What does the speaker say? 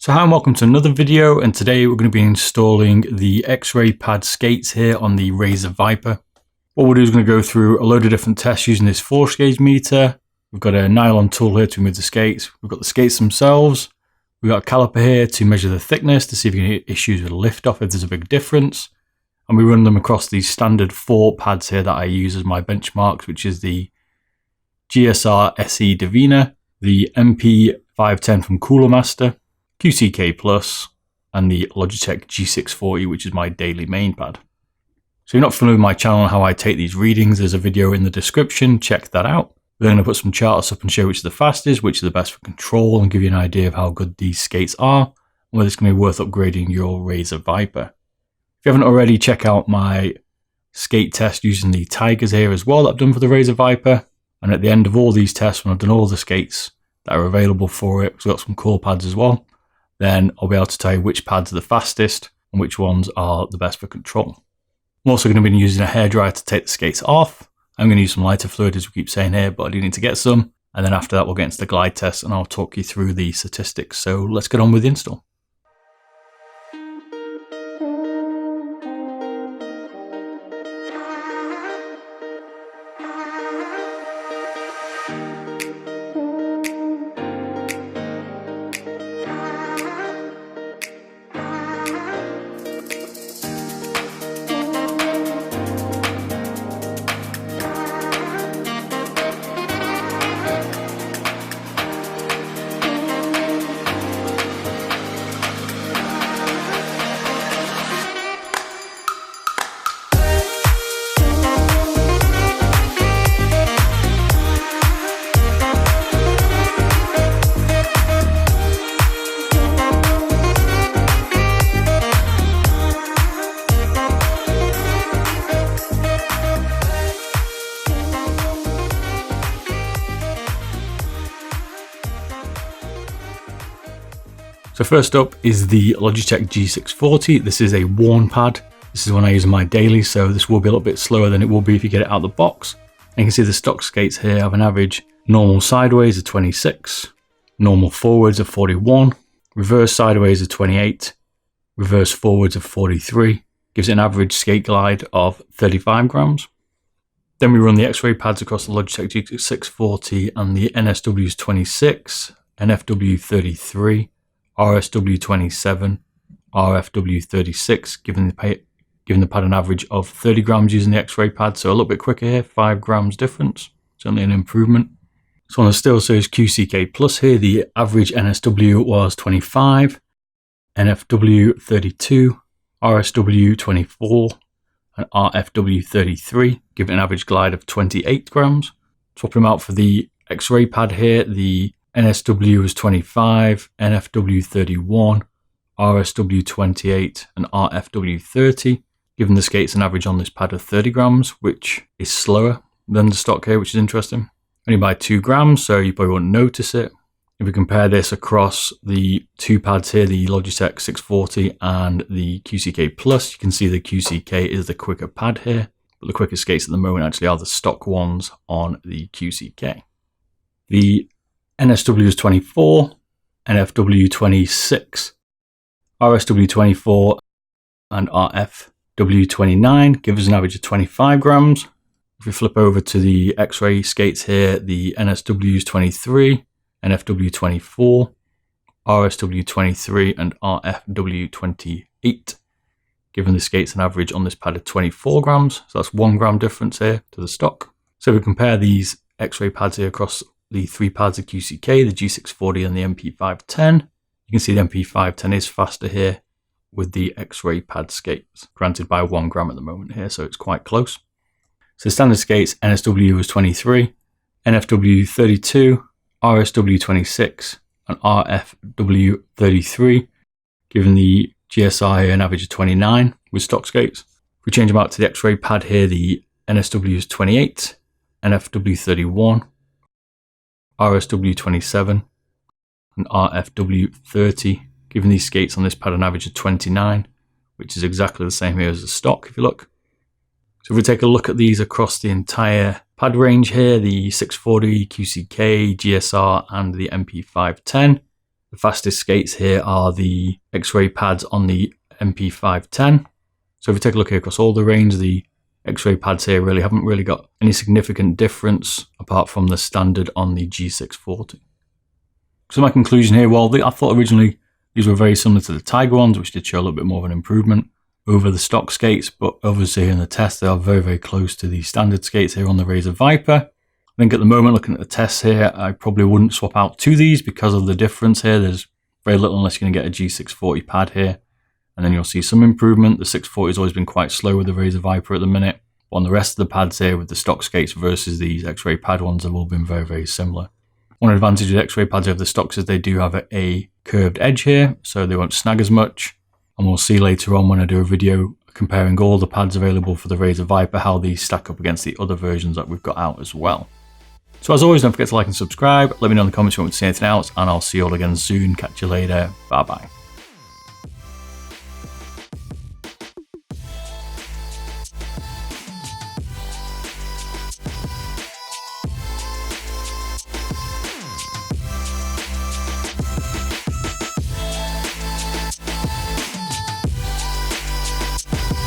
So hi and welcome to another video, and today we're going to be installing the X-Raypad skates here on the Razer Viper. What we'll do is going to go through a load of different tests using this force gauge meter. We've got a nylon tool here to remove the skates. We've got the skates themselves. We've got a caliper here to measure the thickness to see if you can hit issues with lift off if there's a big difference. And we run them across these standard 4 pads here that I use as my benchmarks, which is the GSR SE Divina, the MP510 from Cooler Master, Qck+, and the Logitech G640, which is my daily main pad. So if you're not familiar with my channel and how I take these readings, there's a video in the description, check that out. We're going to put some charts up and show which is the fastest, which is the best for control, and give you an idea of how good these skates are, and whether it's going to be worth upgrading your Razer Viper. If you haven't already, check out my skate test using the Tigers here as well that I've done for the Razer Viper. And at the end of all these tests, when I've done all the skates that are available for it, because we've got some cool pads as well, then I'll be able to tell you which pads are the fastest and which ones are the best for control. I'm also going to be using a hairdryer to take the skates off. I'm going to use some lighter fluid, as we keep saying here, but I do need to get some. And then after that, we'll get into the glide test and I'll talk you through the statistics. So let's get on with the install. So first up is the Logitech G640. This is a worn pad. This is one I use in my daily, so this will be a little bit slower than it will be if you get it out of the box. And you can see the stock skates here have an average normal sideways of 26, normal forwards of 41, reverse sideways of 28, reverse forwards of 43. Gives it an average skate glide of 35 grams. Then we run the X-ray pads across the Logitech G640 and the NSW's 26, NFW 33, RSW 27, RFW 36, giving the pad an average of 30 grams using the X-ray pad, so a little bit quicker here, 5 grams difference, certainly an improvement. So on the Steelseries Qck+ here, the average NSW was 25, NFW 32, RSW 24, and RFW 33, giving an average glide of 28 grams. Swapping them out for the X-ray pad here, the NSW was 25, NFW 31, RSW 28, and RFW 30, giving the skates an average on this pad of 30 grams, which is slower than the stock here, which is interesting. Only by 2 grams, so you probably won't notice it. If we compare this across the 2 pads here, the Logitech 640 and the Qck+, you can see the Qck is the quicker pad here, but the quicker skates at the moment actually are the stock ones on the Qck. The NSW is 24, NFW 26, RSW 24, and RFW 29 give us an average of 25 grams. If we flip over to the X-ray skates here, the NSW is 23, NFW 24, RSW 23, and RFW 28, giving the skates an average on this pad of 24 grams. So that's 1 gram difference here to the stock. So if we compare these X-ray pads here across the 3 pads of Qck, the G640 and the MP510. You can see the MP510 is faster here with the X-ray pad skates, granted by 1 gram at the moment here, so it's quite close. So the standard skates, NSW was 23, NFW 32, RSW 26, and RFW 33, giving the GSR here an average of 29 with stock skates. If we change them out to the X-ray pad here, the NSW is 28, NFW 31, RSW 27 and RFW 30, giving these skates on this pad an average of 29, which is exactly the same here as the stock if you look. So if we take a look at these across the entire pad range here, the 640, Qck, GSR and the MP510, The fastest skates here are the X-Raypads on the MP510. So if we take a look here across all the range, the X-Raypads here really haven't really got any significant difference apart from the standard on the G640. So my conclusion here, well, I thought originally these were very similar to the Tiger ones, which did show a little bit more of an improvement over the stock skates, but obviously in the test they are very, very close to the standard skates here on the Razer Viper. I think at the moment, looking at the tests here, I probably wouldn't swap out to these because of the difference here. There's very little unless you're going to get a G640 pad here, and then you'll see some improvement. The 640 has always been quite slow with the Razer Viper at the minute. But on the rest of the pads here with the stock skates versus these X-Raypad ones have all been very, very similar. One advantage with X-Raypads over the stocks is they do have a curved edge here, so they won't snag as much. And we'll see later on when I do a video comparing all the pads available for the Razer Viper, how these stack up against the other versions that we've got out as well. So as always, don't forget to like and subscribe. Let me know in the comments if you want to see anything else, and I'll see you all again soon. Catch you later. Bye bye.